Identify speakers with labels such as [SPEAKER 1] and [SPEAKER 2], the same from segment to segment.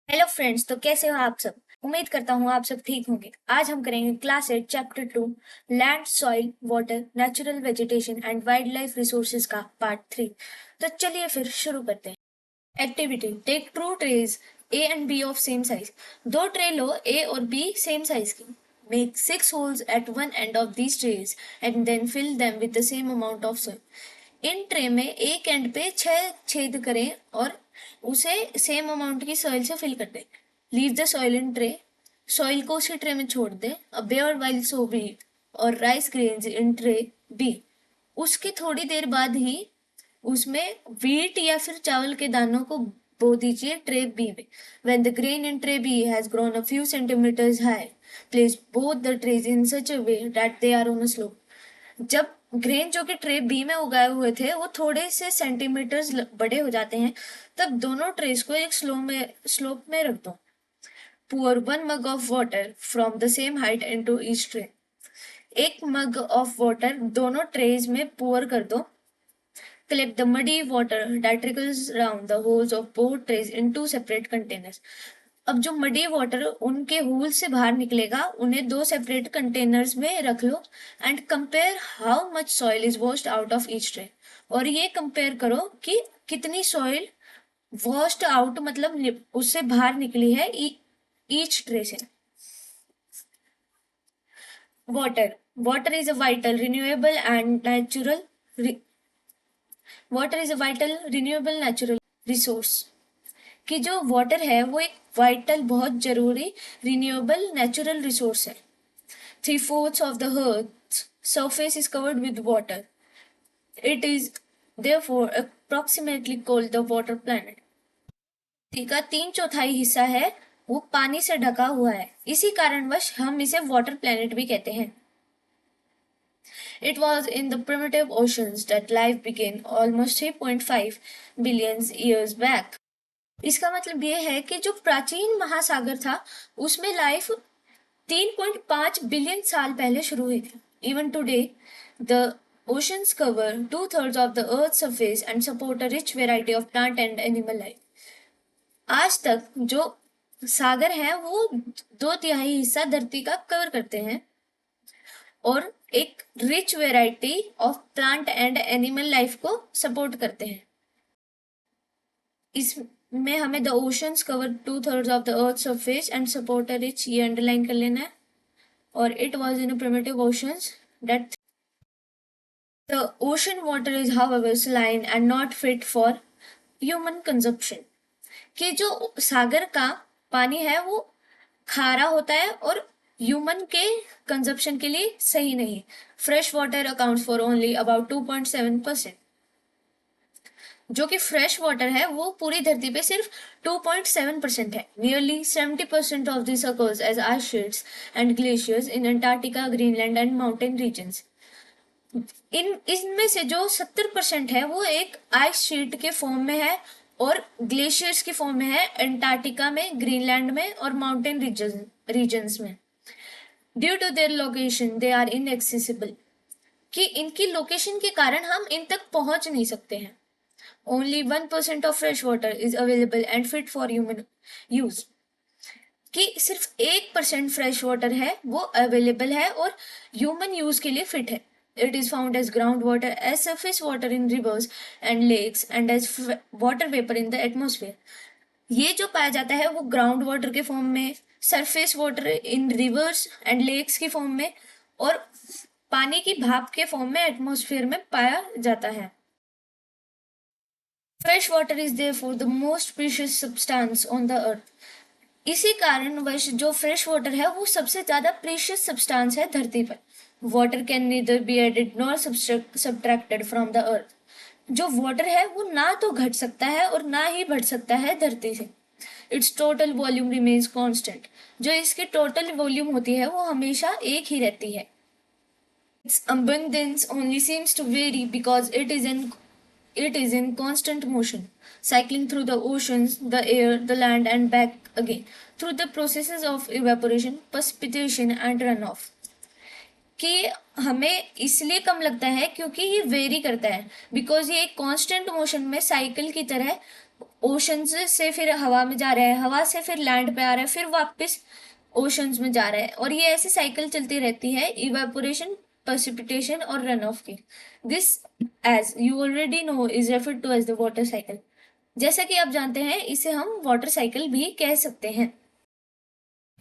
[SPEAKER 1] Hello friends, तो कैसे हो आप सब। उम्मीद करता हूँ आप सब ठीक होंगे। आज हम करेंगे class 8 chapter 2 land soil water natural vegetation and wild life resources का पार्ट 3। तो चलिए फिर शुरू करते हैं। Activity, take two trays A and B of same size. दो ट्रे लो, ए और बी सेम साइज की। Make 6 holes at one end of these trays and then fill them with the same amount of soil. इन tray में एक end पे 6 छेद करें और उसे सेम अमाउंट की सॉइल से फिल कर दें। Leave the soil in tray, soil को उसी ट्रे में छोड़ दें। A bare while sow wheat और rice grains in tray B. उसकी थोड़ी देर बाद ही उसमें व्हीट या फिर चावल के दानों को बो दीजिए ट्रे बी में। When the grain in tray B has grown a few centimeters high, place both the trays in such a way that they are on a slope. जब ग्रेन जो कि ट्रे बी में उगाए हुए थे वो थोड़े से सेंटीमीटर्स बड़े हो जाते हैं, तब दोनों ट्रेस को एक स्लोप में रख दो। Poor 1 mug of water from the same height into each tray. 1 mug of water दोनों ट्रेज में पुअर कर दो। Collect the muddy water that trickles around the holes of both trays in two separate containers. अब जो muddy water उनके whole से बाहर निकलेगा उन्हें दो सेपरेट कंटेनर्स में रख लो and compare how much soil is washed out of each tray. और ये कंपेयर करो कि कितनी सॉइल वॉश्ड आउट मतलब उससे बाहर निकली है ईच ट्रे से। Water, water is a vital renewable and natural water is a vital renewable natural resource. कि जो वाटर है वो एक वाइटल बहुत जरूरी रिन्यूएबल नेचुरल रिसोर्स है। 3/4 of the Earth's surface is covered with water. It is therefore approximately called the water planet. धरती का 3/4 हिस्सा है वो पानी से ढका हुआ है, इसी कारणवश हम इसे वाटर प्लैनेट भी कहते हैं। It was in the primitive oceans that life began almost 3.5 billion years back. इसका मतलब ये है कि जो प्राचीन महासागर था उसमें लाइफ 3.5 बिलियन साल पहले शुरू हुई थी। Even today the oceans cover 2/3 of the earth's surface and support a rich variety of plant and animal life. आज तक जो सागर है वो 2/3 हिस्सा धरती का कवर करते हैं और एक rich variety of plant and animal life को सपोर्ट करते हैं। इसमें हमें the oceans cover 2/3 of the earth surface and support a rich, ये अंडरलाइन कर लेना है। और it was in primitive oceans that the ocean water is however saline and not fit for human consumption. कि जो सागर का पानी है वो खारा होता है और ह्यूमन के कंजप्शन के लिए सही नहीं। Fresh water accounts for only about 2.7%। जो कि फ्रेश वाटर है वो पूरी धरती पे सिर्फ 2.7% है। Nearly 70% of this occurs as ice sheets and glaciers in Antarctica, Greenland and mountain regions. इनमें से जो 70% है वो एक आइस शीट के फॉर्म में है और ग्लेशियर्स की फॉर्म में है अंटार्कटिका में, ग्रीनलैंड में और माउंटेन रीजन्स में। Due to their location they are inaccessible. कि इनकी लोकेशन के कारण हम इन तक पहुंच नहीं सकते हैं। Only 1% of fresh water is available and fit for human use. कि सिर्फ 1% फ्रेश वाटर है वो अवेलेबल है और ह्यूमन यूज के लिए फिट है। It is found as groundwater, as surface water in rivers and lakes, and as water vapor in the atmosphere. ये जो पाया जाता है वो ग्राउंड वाटर के फॉर्म में, surface water in rivers and lakes की फॉर्म में और पानी की भाप के फॉर्म में एटमॉस्फेयर में पाया जाता है। Fresh water is therefore the most precious substance on the earth. इसी कारणवश जो फ्रेश वाटर है वो सबसे ज्यादा प्रीशियस सब्सटेंस है धरती पर। Water can neither be added nor subtracted from the earth. जो वाटर है वो ना तो घट सकता है और ना ही बढ़ सकता है धरती से। It's total volume remains constant. जो इसकी टोटल वॉल्यूम होती है वो हमेशा एक ही रहती है। It's abundance only seems to vary because it is in constant motion, cycling through the oceans, the air, the land, and back again through the processes of evaporation, precipitation, and runoff. कि हमें इसलिए कम लगता है क्योंकि ये very करता है, because ये एक कांस्टेंट मोशन में साइकिल की तरह ओशंस से फिर हवा में जा रहा है, हवा से फिर लैंड पे आ रहा है, फिर वापस ओशंस में जा रहा है, और ये ऐसी साइकिल चलती रहती है इवेपोरेशन, precipitation और रन ऑफ की. This, as you already know, is referred to as the water cycle. जैसा कि आप जानते हैं, इसे हम वाटर साइकिल भी कह सकते हैं.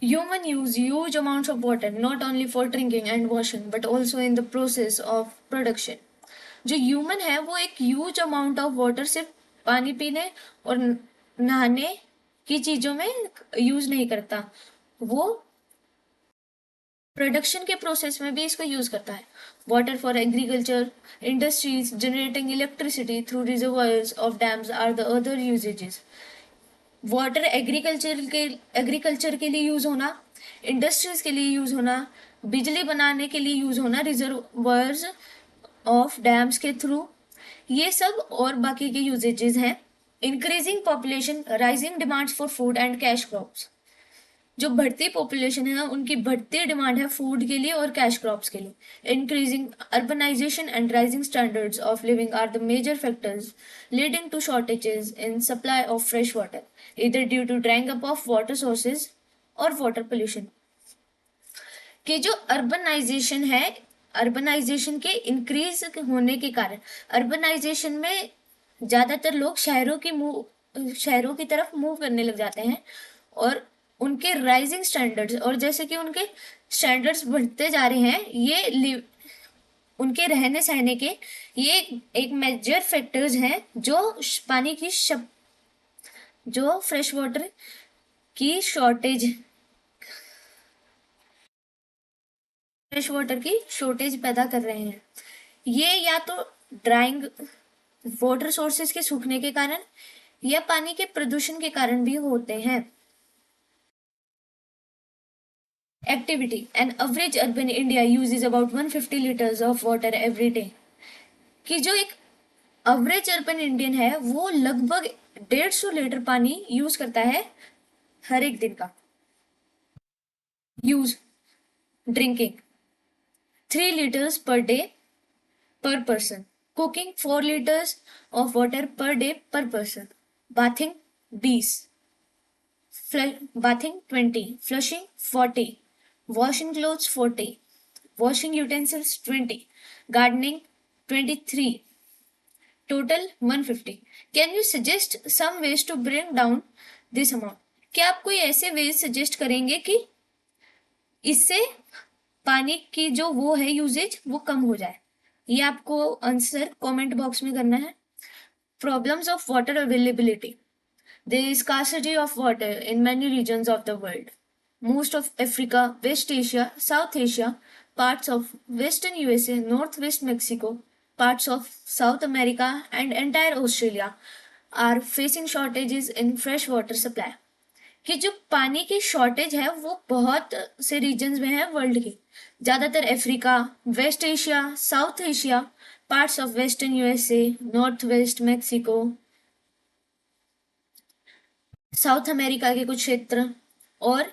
[SPEAKER 1] Human use huge amounts of water not only for drinking and washing but also in the process of production. जो ह्यूमन है वो एक ह्यूज अमाउंट ऑफ वाटर सिर्फ पानी पीने और नहाने की चीजों में यूज नहीं करता, वो प्रोडक्शन के प्रोसेस में भी इसको यूज करता है. Water for agriculture, industries generating electricity through reservoirs of dams are the other usages. Water agriculture के लिए यूज होना, इंडस्ट्रीज के लिए यूज होना, बिजली बनाने के लिए यूज होना रिजर्वायर्स ऑफ डैम्स के थ्रू, ये सब और बाकी के यूजेजेस हैं. Increasing population, rising demands for food and cash crops. जो बढ़ती पॉपुलेशन है उनकी बढ़ती डिमांड है फूड के लिए और कैश क्रॉप्स के लिए. Increasing urbanisation and rising standards of living are the major factors leading to shortages in supply of fresh water, इधर due to drying up of water sources और वाटर पोल्यूशन. कि जो urbanisation है, urbanisation के increase होने के कारण, urbanisation में ज्यादातर लोग शहरों की तरफ मूव करने लग जाते हैं, और उनके राइजिंग स्टैंडर्ड्स, और जैसे कि उनके स्टैंडर्ड्स बढ़ते जा रहे हैं, ये उनके रहने सहने के ये एक मेजर फैक्टर्स हैं जो पानी की जो फ्रेश वाटर की शॉर्टेज पैदा कर रहे हैं. ये या तो ड्राइंग वाटर सोर्सेज के सूखने के कारण या पानी के प्रदूषण के कारण भी होते हैं. Activity, an average urban India uses about 150 litres of water every day. कि जो एक एवरेज अर्बन इंडियन है वो लगभग 150 लीटर पानी यूज करता है हर एक दिन का. Use drinking 3 liters per day per person. Cooking 4 liters of water per day per person. Bathing 20. Bathing 20. Flushing 40. Washing clothes 40. Washing utensils 20. Gardening 23. Total 150. Can you suggest some ways to bring down this amount? क्या आप कोई ऐसे veg suggest करेंगे कि इससे पानी की जो वो है यूजेज वो कम हो जाए? ये आपको आंसर कमेंट बॉक्स में करना है. Problems of water availability. There is scarcity of water in many regions of the world. Most of Africa, West Asia, South Asia, parts of western USA, north west Mexico, parts of South America and entire Australia are facing shortages in fresh water supply. कि जो पानी की shortage है वो बहुत से regions में है वर्ल्ड के. ज्यादातर Africa, West Asia, South Asia, parts of western USA, north west Mexico, South America के कुछ क्षेत्र और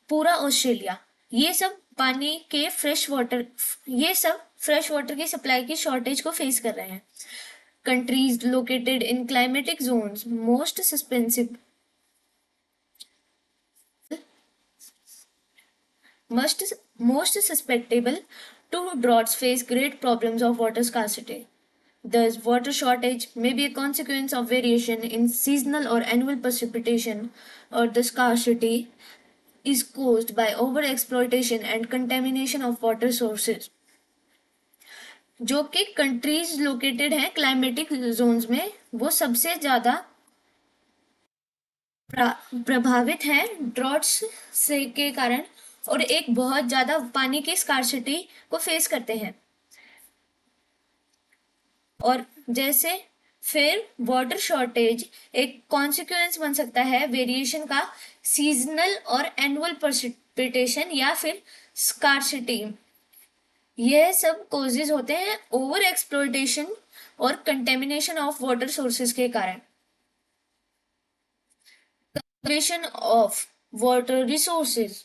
[SPEAKER 1] पूरा ऑस्ट्रेलिया, ये सब फ्रेश वाटर की सप्लाई की शॉर्टेज को फेस कर रहे हैं. Countries located in climatic zones most susceptible to droughts face great problems of water scarcity. Thus, water shortage may be a consequence of variation in seasonal or annual precipitation, or the scarcity is caused by overexploitation and contamination of water sources. जो कि countries located हैं climatic zones में, वो सबसे ज्यादा प्रभावित हैं droughts से के कारण, और एक बहुत ज्यादा पानी की स्कार्सिटी को फेस करते हैं. और जैसे फिर वाटर शॉर्टेज एक कॉन्सिक्वेंस बन सकता है वेरिएशन का सीजनल और एनुअल प्रेसिपिटेशन या फिर स्कार्सिटी. यह सब कॉजेज होते हैं ओवर एक्सप्लॉयटेशन और कंटेमिनेशन ऑफ वाटर सोर्सेज के कारण. Conservation of water resources.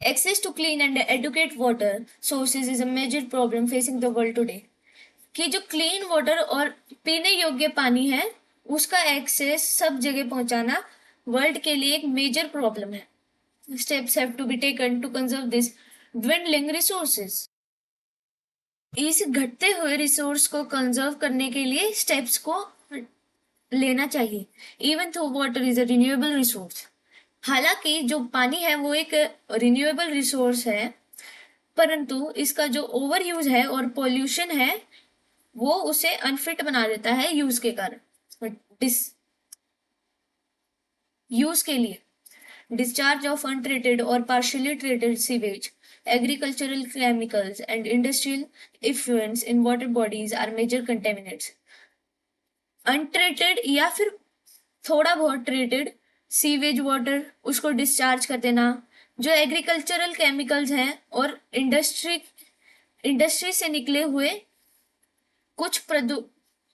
[SPEAKER 1] Access to clean and adequate water sources is a major problem facing the world today. कि जो क्लीन वाटर और पीने योग्य पानी है उसका एक्सेस सब जगह पहुंचाना वर्ल्ड के लिए एक मेजर प्रॉब्लम है। Steps have to be taken to conserve this dwindling resources. इस घटते हुए रिसोर्स को कंजर्व करने के लिए स्टेप्स को लेना चाहिए। इवन थो water is a renewable resource, हालांकि जो पानी है वो एक रिन्यूएबल रिसोर्स है, परंतु इसका जो ओवर यूज है और पॉल्यूशन है वो उसे अनफिट बना देता है यूज के कारण। डिस यूज के लिए discharge of untreated or partially treated sewage, agricultural chemicals, and industrial effluents in water bodies are major contaminants. Untreated या फिर थोड़ा बहुत ट्रीटेड सीवेज वाटर उसको डिस्चार्ज कर देना, जो एग्रीकल्चरल केमिकल्स हैं और इंडस्ट्री से निकले हुए कुछ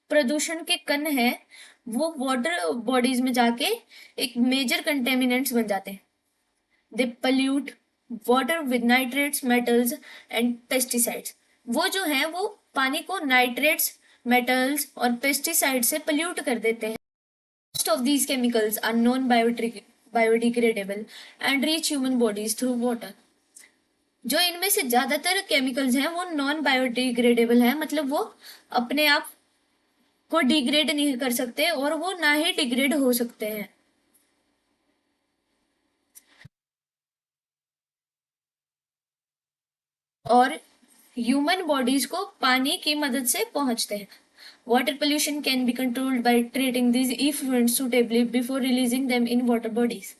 [SPEAKER 1] प्रदूषण के कण हैं, वो वाटर बॉडीज में जाके एक मेजर कंटेमिनेंट्स बन जाते हैं। They pollute water with nitrates, metals and pesticides. वो जो है वो पानी को नाइट्रेट्स, मेटल्स और पेस्टिसाइड से पल्यूट कर देते हैं। Most of these chemicals are non biodegradable and reach human bodies through water. जो इनमें से ज्यादातर केमिकल्स हैं वो नॉन बायोडिग्रेडेबल हैं, मतलब वो अपने आप को डिग्रेड नहीं कर सकते और वो ना ही डिग्रेड हो सकते हैं। और ह्यूमन बॉडीज को पानी की मदद से पहुंचते हैं। Water pollution can be controlled by treating these effluents suitably before releasing them in water bodies.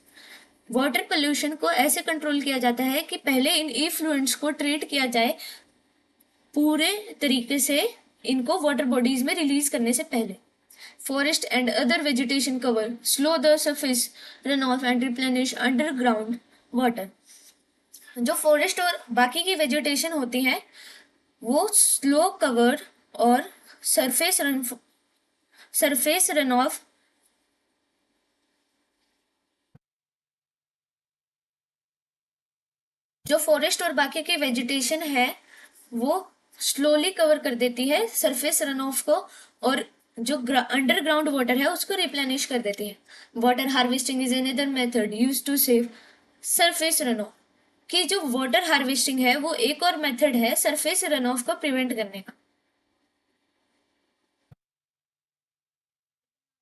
[SPEAKER 1] Water pollution को ऐसे कंट्रोल किया जाता है कि पहले इन इफ्लुएंट्स को ट्रीट किया जाए पूरे तरीके से इनको वाटर बॉडीज में रिलीज करने से पहले। Forest and other vegetation cover slow the surface runoff and replenish underground water. जो फॉरेस्ट और बाकी की वेजिटेशन होती है वो स्लो कवर और सरफेस रन ऑफ जो फॉरेस्ट और बाकी की वेजिटेशन है वो स्लोली कवर कर देती है सरफेस रन ऑफ को, और जो अंडरग्राउंड वाटर है उसको रिप्लेनिश कर देती है। Water harvesting is another method used to save surface run off. कि जो वाटर हार्वेस्टिंग है वो एक और मेथड है सरफेस रन ऑफ को प्रिवेंट करने का।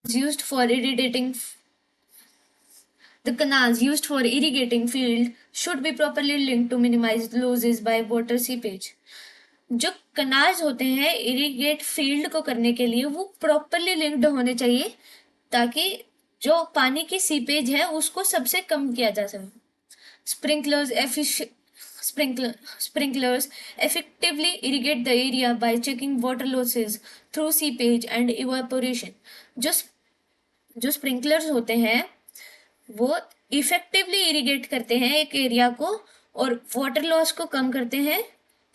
[SPEAKER 1] used for irrigating The canals used for irrigating field should be properly linked to minimize losses by water seepage. जो कनाल्स होते हैं इरिगेट फील्ड को करने के लिए वो प्रॉपरली लिंक्ड होने चाहिए ताकि जो पानी की सीपेज है उसको सबसे कम किया जा सके। Sprinklers effectively irrigate the area by checking water losses through seepage and evaporation. जो स्प्रिंकलर्स होते हैं वो इफेक्टिवली इरिगेट करते हैं एक एरिया को और वाटर लॉस को कम करते हैं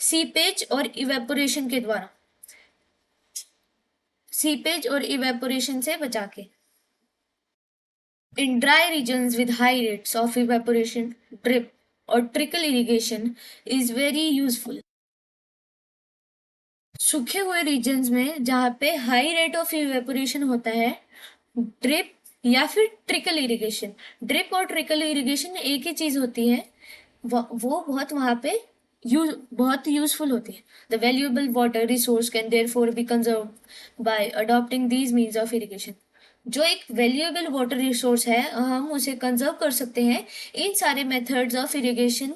[SPEAKER 1] सीपेज और इवेपोरेशन के द्वारा, सीपेज और इवेपोरेशन से बचा के। In dry regions with high rates of evaporation, drip और trickle irrigation is very useful. सूखे हुए रीजन्स में जहाँ पे हाई रेट ऑफ इवेपोरेशन होता है, ड्रिप या फिर ट्रिकल इरिगेशन, ड्रिप और ट्रिकल इरिगेशन एक ही चीज होती है, वो बहुत वहां पे बहुत यूजफुल होती है। The valuable water resource can therefore be conserved by adopting these means of irrigation. जो एक वैल्यूएबल वाटर रिसोर्स है हम उसे कंजर्व कर सकते हैं इन सारे मेथड्स ऑफ इरिगेशन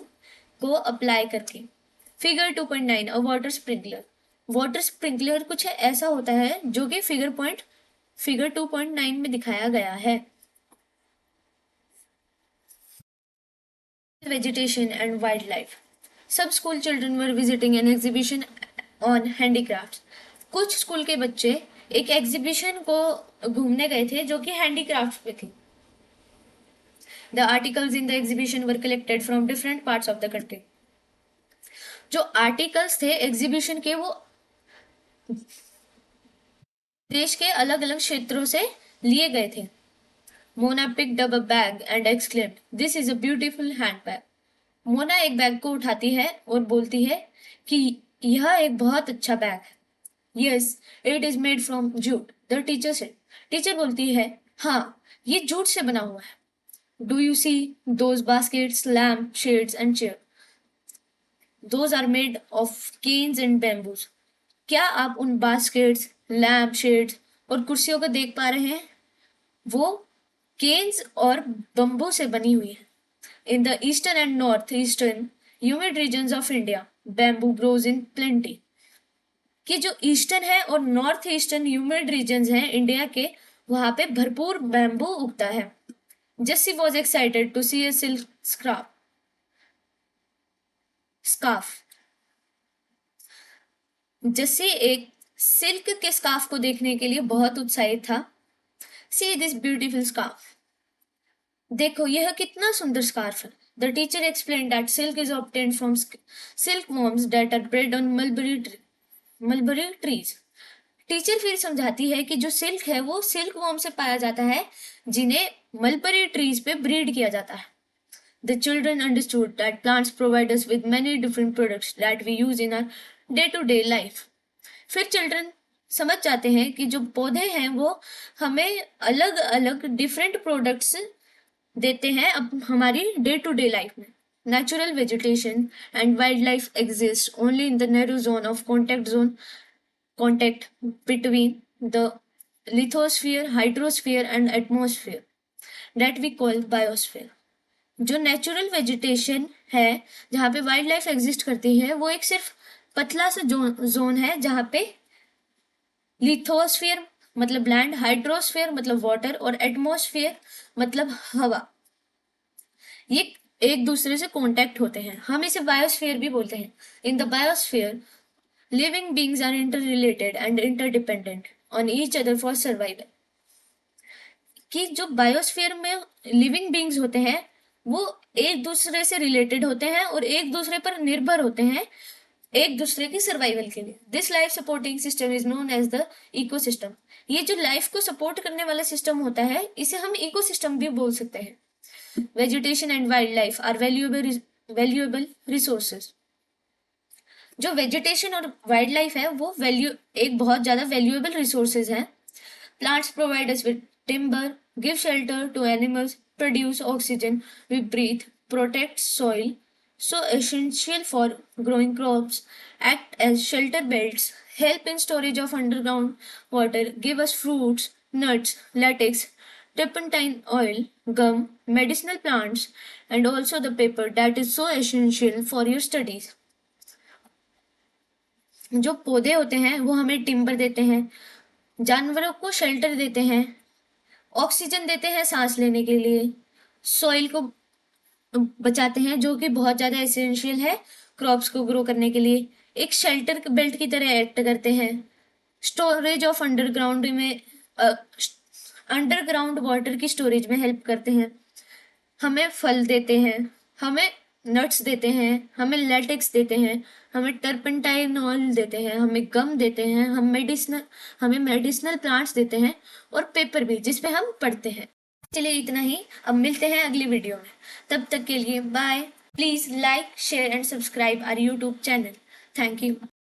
[SPEAKER 1] को अप्लाई करके। फिगर 2.9 अ वाटर स्प्रिंकलर। वाटर स्प्रिंकलर कुछ ऐसा होता है जो कि फिगर 2.9 में दिखाया गया है। Vegetation and wildlife. Some school children were visiting an exhibition on handicrafts. कुछ स्कूल के बच्चे एक एग्जीबिशन को घूमने गए थे जो कि हैंडीक्राफ्ट पे थी। The articles in the exhibition were collected from different parts of the country. जो आर्टिकल्स थे एग्जीबिशन के वो देश के अलग अलग क्षेत्रों से लिए गए थे। Mona picked up a bag and exclaimed, "This is a beautiful handbag." Mona एक बैग को उठाती है और बोलती है कि यह एक बहुत अच्छा बैग है। Yes, it is made from jute, the teacher said. Teacher बोलती है, हाँ, ये जूट से बना हुआ है। Do you see those baskets, lamp shades and chair? Those are made of canes and bamboos. क्या आप उन बास्केट्स, लैम्प शेड्स और कुर्सियों को देख पा रहे हैं? वो केन्स और बम्बू से बनी हुई है। In the eastern and north eastern humid regions of India, bamboo grows in plenty. कि जो ईस्टर्न है और नॉर्थ ईस्टर्न ह्यूमिड रीजन्स हैं इंडिया के, वहां पे भरपूर बैम्बू उगता है। Jassi was excited to see a silk scarf. Jassi एक सिल्क के स्कार्फ को देखने के लिए बहुत उत्साहित था। सी दिस ब्यूटीफुल स्कार्फ, देखो यह कितना सुंदर स्कार्फ है। The teacher explain that silk is obtained from silk worms that are bred on mulberry trees. Teacher फिर समझाती है कि जो सिल्क है वो सिल्क वॉर्म से पाया जाता है, जिन्हें मलबरी ट्रीज पे ब्रीड किया जाता है। The children understood that plants provide us with many different products that we use in our day to day life. फिर चिल्ड्रन समझ जाते हैं कि जो पौधे हैं वो हमें अलग अलग डिफरेंट प्रोडक्ट्स देते हैं अब हमारी डे टू डे लाइफ में। Natural vegetation and wildlife exist only in the narrow zone of contact between the lithosphere, hydrosphere and atmosphere that we call biosphere. जो नेचुरल वेजिटेशन है जहाँ पे वाइल्ड लाइफ एग्जिस्ट करती है वो एक सिर्फ पतला सा जोन है जहाँ पे लिथोस्फीयर मतलब लैंड, हाइड्रोस्फीयर मतलब वाटर और एटमोस्फियर मतलब हवा, ये एक दूसरे से कांटेक्ट होते हैं। हम इसे बायोस्फीयर भी बोलते हैं। In the biosphere living beings are inter related and interdependent on each other for survival. कि जो बायोस्फीयर में लिविंग बींग्स होते हैं वो एक दूसरे से रिलेटेड होते हैं और एक दूसरे पर निर्भर होते हैं एक दूसरे की सर्वाइवल के लिए। This life supporting system is known as the ecosystem. ये जो लाइफ को सपोर्ट करने वाला सिस्टम होता है इसे हम इकोसिस्टम भी बोल सकते हैं। Vegetation and wild life are valuable resources. जो वेजिटेशन और वाइल्ड लाइफ है वो एक बहुत ज्यादा वैल्यूएबल रिसोर्सेज हैं। Plants provide us with timber, give shelter to animals, produce oxygen we breathe, protect soil so essential for growing crops, act as shelter belts, help in storage of underground water, give us fruits, nuts, latex, turpentine oil, gum, medicinal plants, and also the paper that is so essential for your studies. जो पौधे होते हैं वो हमें timber देते हैं, जानवरों को शेल्टर देते हैं, ऑक्सीजन देते हैं सांस लेने के लिए, सॉइल को बचाते हैं जो कि बहुत ज़्यादा एसेंशियल है क्रॉप्स को ग्रो करने के लिए, एक शेल्टर बेल्ट की तरह एक्ट करते हैं, स्टोरेज ऑफ अंडरग्राउंड वाटर की स्टोरेज में हेल्प करते हैं, हमें फल देते हैं, हमें नट्स देते हैं, हमें लेटेक्स देते हैं, हमें टर्पेंटाइन ऑयल देते हैं, हमें गम देते हैं, हमें मेडिसिनल प्लांट्स देते हैं और पेपर भी जिसपे हम पढ़ते हैं। चलिए इतना ही, अब मिलते हैं अगली वीडियो में, तब तक के लिए bye. Please like, share and subscribe our YouTube channel. Thank you.